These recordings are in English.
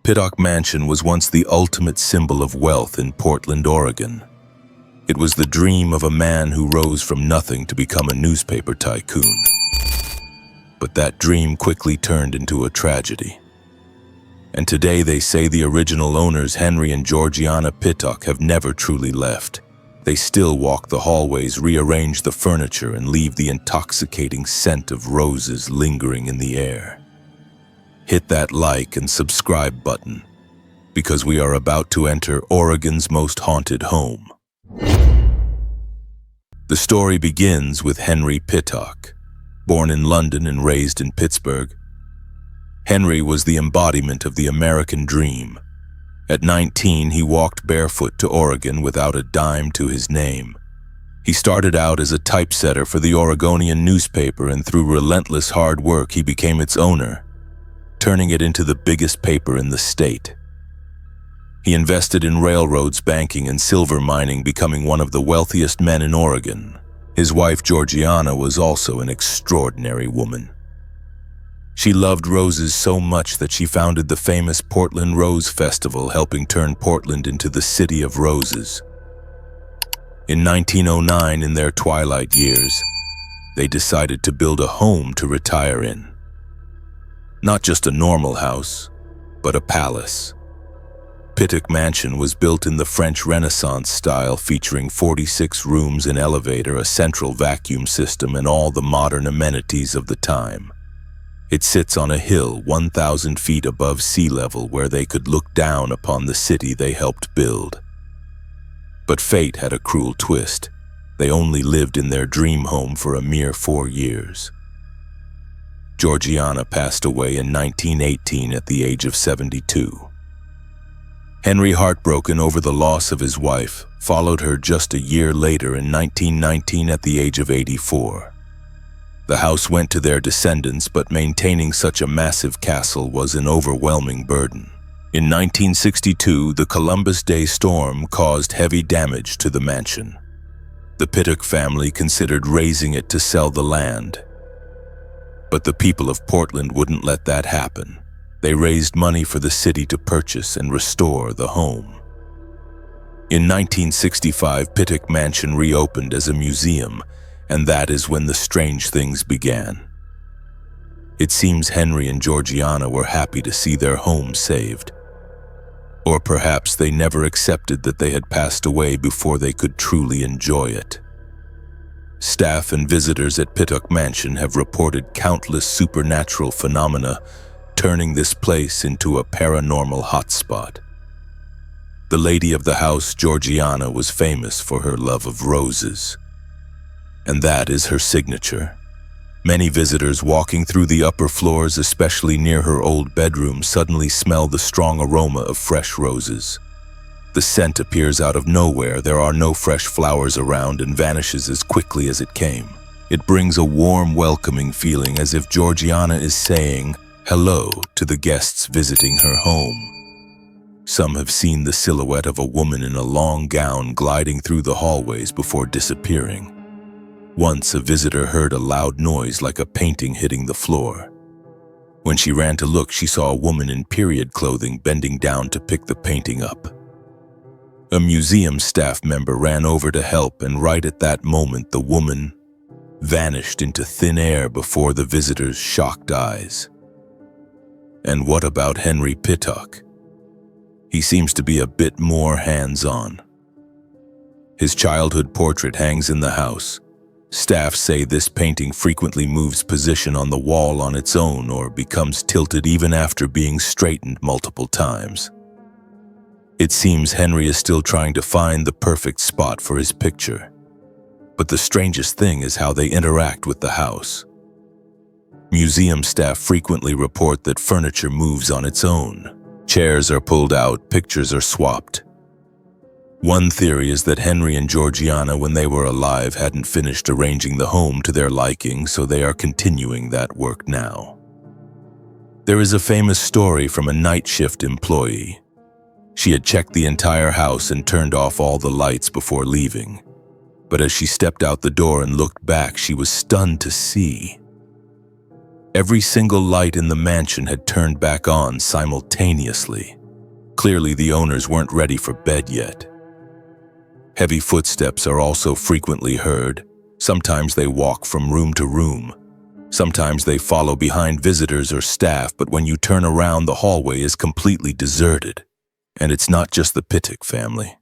Pittock Mansion was once the ultimate symbol of wealth in Portland, Oregon. It was the dream of a man who rose from nothing to become a newspaper tycoon. But that dream quickly turned into a tragedy. And today they say the original owners, Henry and Georgiana Pittock, have never truly left. They still walk the hallways, rearrange the furniture, and leave the intoxicating scent of roses lingering in the air. Hit that like and subscribe button, because we are about to enter Oregon's most haunted home. The story begins with Henry Pittock. Born in London and raised in Pittsburgh, Henry was the embodiment of the American dream. At 19, he walked barefoot to Oregon without a dime to his name. He started out as a typesetter for the Oregonian newspaper, and through relentless hard work, he became its owner, turning it into the biggest paper in the state. He invested in railroads, banking, and silver mining, becoming one of the wealthiest men in Oregon. His wife, Georgiana, was also an extraordinary woman. She loved roses so much that she founded the famous Portland Rose Festival, helping turn Portland into the City of Roses. In 1909, in their twilight years, they decided to build a home to retire in. Not just a normal house, but a palace. Pittock Mansion was built in the French Renaissance style, featuring 46 rooms, an elevator, a central vacuum system, and all the modern amenities of the time. It sits on a hill 1,000 feet above sea level, where they could look down upon the city they helped build. But fate had a cruel twist. They only lived in their dream home for a mere 4 years. Georgiana passed away in 1918 at the age of 72. Henry, heartbroken over the loss of his wife, followed her just a year later in 1919 at the age of 84. The house went to their descendants, but maintaining such a massive castle was an overwhelming burden. In 1962, the Columbus Day storm caused heavy damage to the mansion. The Pittock family considered razing it to sell the land. But the people of Portland wouldn't let that happen. They raised money for the city to purchase and restore the home. In 1965, Pittock Mansion reopened as a museum, and that is when the strange things began. It seems Henry and Georgiana were happy to see their home saved. Or perhaps they never accepted that they had passed away before they could truly enjoy it. Staff and visitors at Pittock Mansion have reported countless supernatural phenomena, turning this place into a paranormal hotspot. The lady of the house, Georgiana, was famous for her love of roses, and that is her signature. Many visitors walking through the upper floors, especially near her old bedroom, suddenly smell the strong aroma of fresh roses. The scent appears out of nowhere. There are no fresh flowers around and vanishes as quickly as it came. It brings a warm, welcoming feeling, as if Georgiana is saying hello to the guests visiting her home. Some have seen the silhouette of a woman in a long gown gliding through the hallways before disappearing. Once a visitor heard a loud noise like a painting hitting the floor. When she ran to look, she saw a woman in period clothing bending down to pick the painting up. A museum staff member ran over to help, and right at that moment, the woman vanished into thin air before the visitor's shocked eyes. And what about Henry Pittock? He seems to be a bit more hands-on. His childhood portrait hangs in the house. Staff say this painting frequently moves position on the wall on its own or becomes tilted even after being straightened multiple times. It seems Henry is still trying to find the perfect spot for his picture. But the strangest thing is how they interact with the house. Museum staff frequently report that furniture moves on its own. Chairs are pulled out, pictures are swapped. One theory is that Henry and Georgiana, when they were alive, hadn't finished arranging the home to their liking, so they are continuing that work now. There is a famous story from a night shift employee. She had checked the entire house and turned off all the lights before leaving. But as she stepped out the door and looked back, she was stunned to see Every single light in the mansion had turned back on simultaneously. Clearly, the owners weren't ready for bed yet. Heavy footsteps are also frequently heard. Sometimes they walk from room to room. Sometimes they follow behind visitors or staff, but when you turn around, the hallway is completely deserted. And it's not just the Pittock family.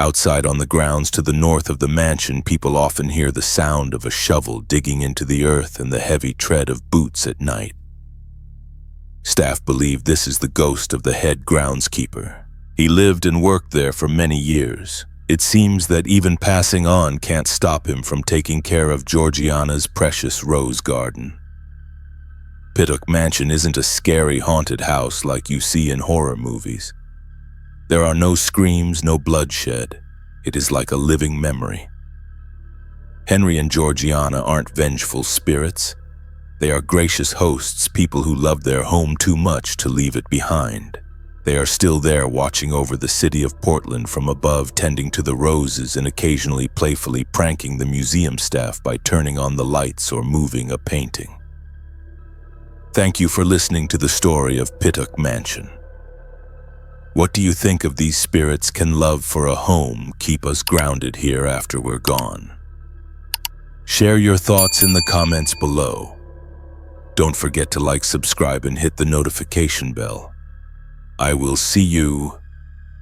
Outside on the grounds to the north of the mansion, people often hear the sound of a shovel digging into the earth and the heavy tread of boots at night. Staff believe this is the ghost of the head groundskeeper. He lived and worked there for many years. It seems that even passing on can't stop him from taking care of Georgiana's precious rose garden. Pittock Mansion isn't a scary haunted house like you see in horror movies. There are no screams, no bloodshed. It is like a living memory. Henry and Georgiana aren't vengeful spirits. They are gracious hosts, people who love their home too much to leave it behind. They are still there watching over the city of Portland from above, tending to the roses and occasionally playfully pranking the museum staff by turning on the lights or moving a painting. Thank you for listening to the story of Pittock Mansion. What do you think of these spirits? Can love for a home keep us grounded here after we're gone? Share your thoughts in the comments below. Don't forget to like, subscribe, and hit the notification bell. I will see you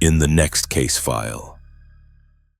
in the next case file.